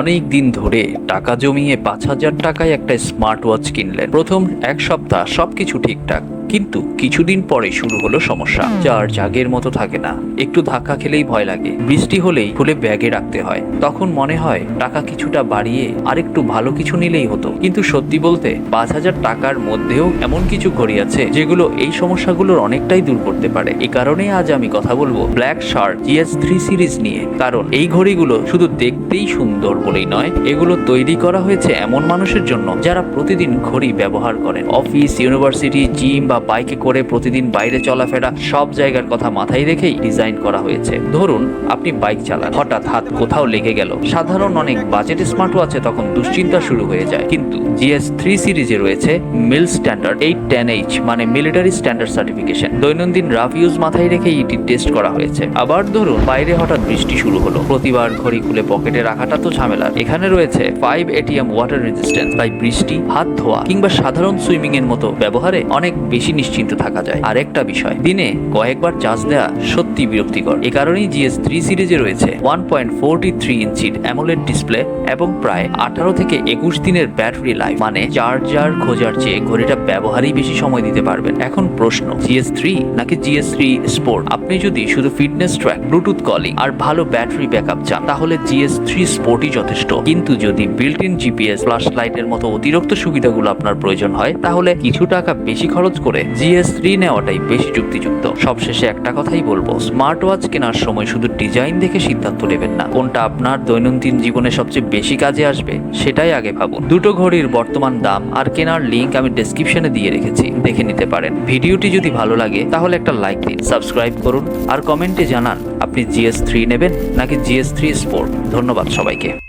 অনেক দিন ধরে টাকা জমিয়ে 5,000 টাকায় একটা স্মার্ট ওয়াচ কিনলেন। প্রথম এক সপ্তাহ সবকিছু ঠিকঠাক, কিন্তু কিছুদিন পরে শুরু হলো সমস্যা। চার্জ আগের মতো থাকে না, একটু ধাক্কা খেলেই ভয় লাগে, বৃষ্টি হলেই খুলে ব্যাগে রাখতে হয়। তখন মনে হয় টাকা কিছুটা বাড়িয়ে আরেকটু ভালো কিছু নিলেই হতো। কিন্তু সত্যি বলতে 5,000 টাকার মধ্যেও এমন কিছু ঘড়ি আছে যেগুলো এই সমস্যাগুলোর অনেকটাই দূর করতে পারে। এই কারণে আজ আমি কথা বলবো ব্ল্যাক শার্ক GS3 সিরিজ নিয়ে। কারণ এই ঘড়িগুলো শুধু দেখতেই সুন্দর বলেই নয়, এগুলো তৈরি করা হয়েছে এমন মানুষের জন্য যারা প্রতিদিন ঘড়ি ব্যবহার করেন। অফিস, ইউনিভার্সিটি, জিম বা বাইকে করে প্রতিদিন বাইরে চলাফেরা সব জায়গার কথা মাথায় রেখেই ডিজাইন করা হয়েছে। ধরুন আপনি বাইক চালান, হঠাৎ হাত কোথাও লেগে গেল। সাধারণ অনেক বাজেট স্মার্ট ওয়াচে তখন দুশ্চিন্তা শুরু হয়ে যায়, কিন্তু GS3 সিরিজে রয়েছে মিল স্ট্যান্ডার্ড 810H, মানে মিলিটারি স্ট্যান্ডার্ড সার্টিফিকেশন। দৈনন্দিন রাফ ইউজ মাথায় রেখে এটি টেস্ট করা হয়েছে। আবার ধরুন বাইরে হঠাৎ বৃষ্টি শুরু হলো, প্রতিবার ঘড়ি খুলে পকেটে রাখাটা তো ঝামেলার। এখানে রয়েছে 5 ATM ওয়াটার রেজিস্ট্যান্স, তাই বৃষ্টি, হাত ধোয়া কিংবা সাধারণ সুইমিং এর মতো ব্যবহারে অনেক বেশি নিশ্চিন্ত থাকা যায়। আর একটা বিষয়, দিনে কয়েকবার চার্জ দেওয়া সত্যি বিরক্তিকর। এ কারণেই GS3 সিরিজে রয়েছে 1.43 ইঞ্চির অ্যামোলেড ডিসপ্লে এবং প্রায় 18 থেকে 21 দিনের ব্যাটারি লাইফ, মানে চার্জার খোঁজার চেয়ে ঘড়িটা ব্যবহারেই বেশি সময় দিতে পারবেন। এখন প্রশ্ন, GS3 নাকি GS3 স্পোর্ট? আপনি যদি শুধু ফিটনেস ট্র্যাক, ব্লুটুথ কলিং আর ভালো ব্যাটারি ব্যাকআপ চান, তাহলে GS3 স্পোর্টই যথেষ্ট। কিন্তু যদি বিল্ট ইন GPS, ফ্ল্যাশ লাইটের মতো অতিরিক্ত সুবিধাগুলো আপনার প্রয়োজন হয়, তাহলে কিছু টাকা বেশি খরচ করে GS3 নেওয়াটাই বেশি যুক্তিযুক্ত। সবশেষে একটা কথাই বলবো, স্মার্ট ওয়াচ কেনার সময় শুধু ডিজাইন দেখে সিদ্ধান্ত নেবেন না, কোনটা আপনার দৈনন্দিন জীবনে সবচেয়ে বেশি কাজে আসবে সেটাই আগে ভাবুন। দুটো ঘড়ির বর্তমান দাম আর কেনার লিঙ্ক আমি ডেসক্রিপশনে দিয়ে রেখেছি, দেখে নিতে পারেন। ভিডিওটি যদি ভালো লাগে তাহলে একটা লাইক দিন, সাবস্ক্রাইব করুন আর কমেন্টে জানান আপনি GS3 নেবেন নাকি GS3 স্পোর্ট। ধন্যবাদ সবাইকে।